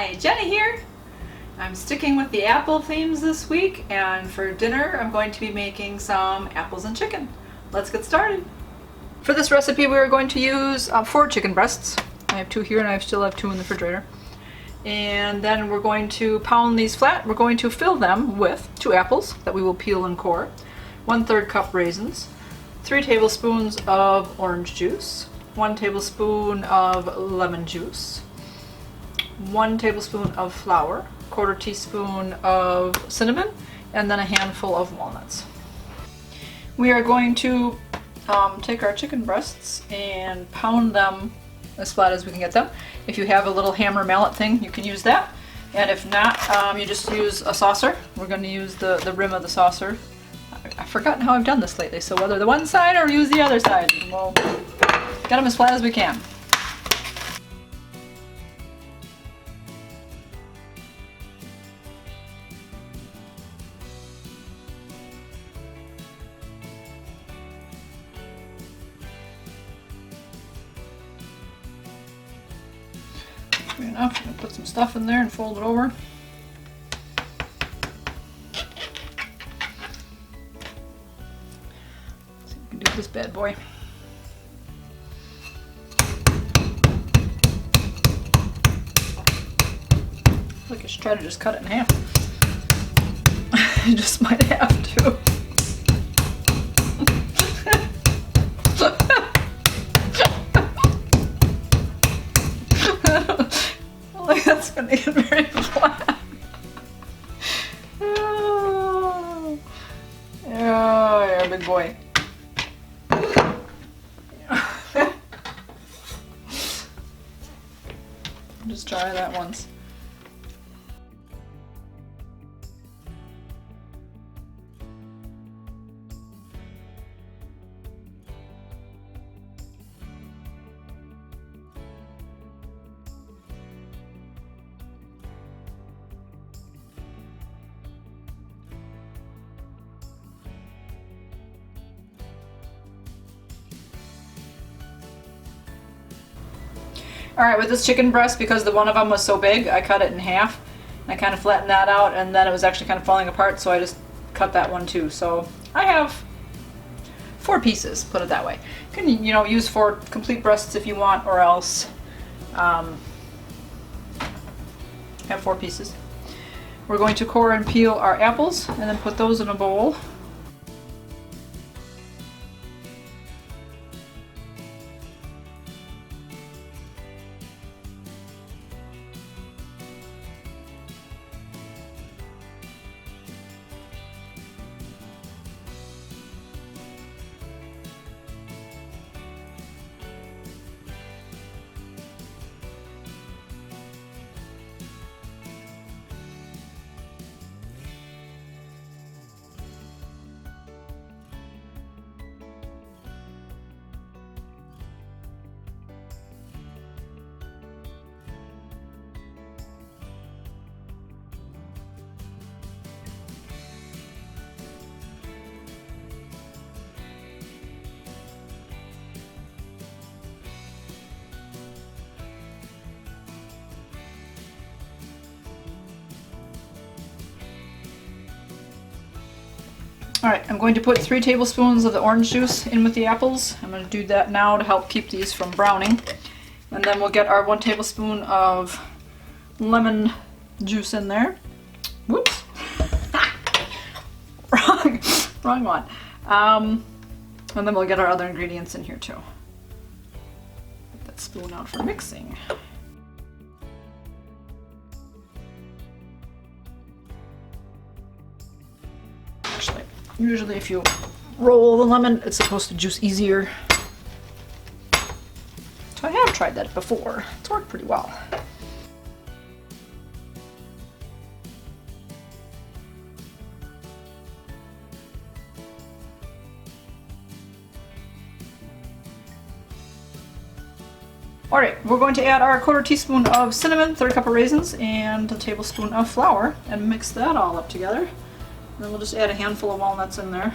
Hi, Jenny here. I'm sticking with the apple themes this week, and for dinner I'm going to be making some apples and chicken. Let's get started. For this recipe we're going to use 4 chicken breasts. I have 2 here and I still have 2 in the refrigerator. And then we're going to pound these flat. We're going to fill them with 2 apples that we will peel and core, 1/3 cup raisins, 3 tablespoons of orange juice, 1 tablespoon of lemon juice, 1 tablespoon of flour, 1/4 teaspoon of cinnamon, and then a handful of walnuts. We are going to take our chicken breasts and pound them as flat as we can get them. If you have a little hammer mallet thing, you can use that. And if not, you just use a saucer. We're going to use the rim of the saucer. I've forgotten how I've done this lately, so whether the one side or use the other side, we'll get them as flat as we can. Good enough. I'm going to put some stuff in there and fold it over. Let's see if we can do this bad boy. I feel like I should try to just cut it in half. I just might have to. That's going to get very flat. Oh, yeah, big boy. Just try that once. Alright, with this chicken breast, because the one of them was so big, I cut it in half. And I kind of flattened that out, and then it was actually kind of falling apart, so I just cut that one too. So I have 4 pieces, put it that way. You can, use 4 complete breasts if you want, or else have 4 pieces. We're going to core and peel our apples, and then put those in a bowl. Alright, I'm going to put 3 tablespoons of the orange juice in with the apples. I'm going to do that now to help keep these from browning. And then we'll get our 1 tablespoon of lemon juice in there. Whoops! Wrong one. And then we'll get our other ingredients in here too. Put that spoon out for mixing. Actually, usually if you roll the lemon, it's supposed to juice easier. So I have tried that before. It's worked pretty well. Alright, we're going to add our 1/4 teaspoon of cinnamon, 1/3 cup of raisins, and a tablespoon of flour, and mix that all up together. And then we'll just add a handful of walnuts in there.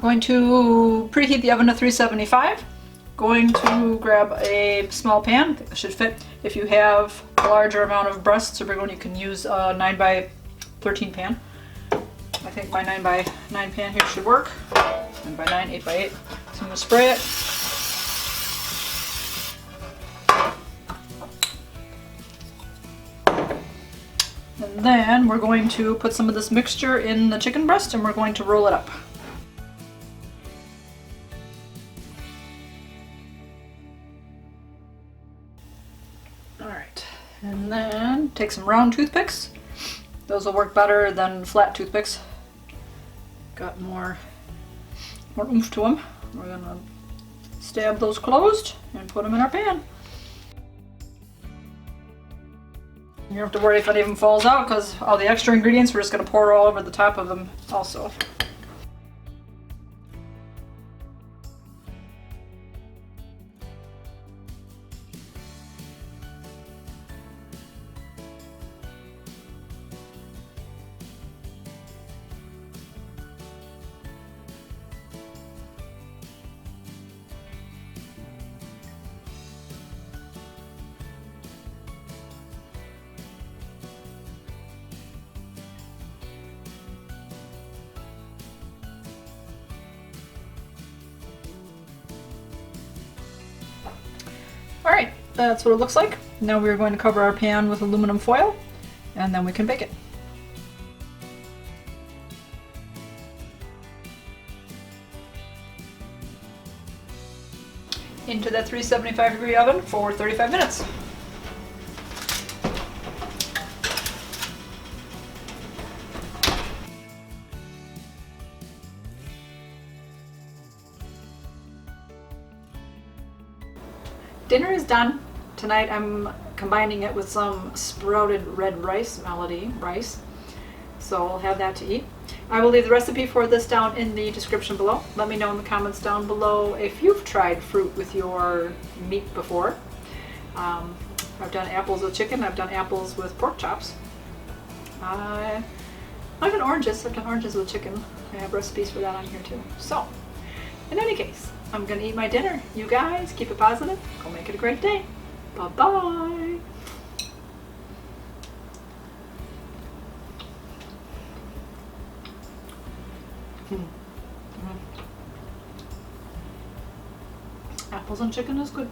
Going to preheat the oven to 375. Going to grab a small pan. I think this should fit. If you have a larger amount of breasts or big one, you can use a 9 by 13 pan. I think my 9 by 9 pan here should work. 9 by 9, 8 by 8. So I'm going to spray it. And then we're going to put some of this mixture in the chicken breast and we're going to roll it up. Alright, and then take some round toothpicks. Those will work better than flat toothpicks. Got more oomph to them. We're going to stab those closed and put them in our pan. You don't have to worry if any of them falls out because all the extra ingredients we're just going to pour all over the top of them also. Alright, that's what it looks like. Now we're going to cover our pan with aluminum foil and then we can bake it. Into that 375-degree oven for 35 minutes. Dinner is done. Tonight I'm combining it with some sprouted red rice, melody rice. So I'll have that to eat. I will leave the recipe for this down in the description below. Let me know in the comments down below if you've tried fruit with your meat before. I've done apples with chicken. I've done apples with pork chops. I've done oranges. I've done oranges with chicken. I have recipes for that on here too. So, in any case, I'm gonna eat my dinner. You guys, keep it positive. Go make it a great day. Bye-bye. Apples and chicken is good.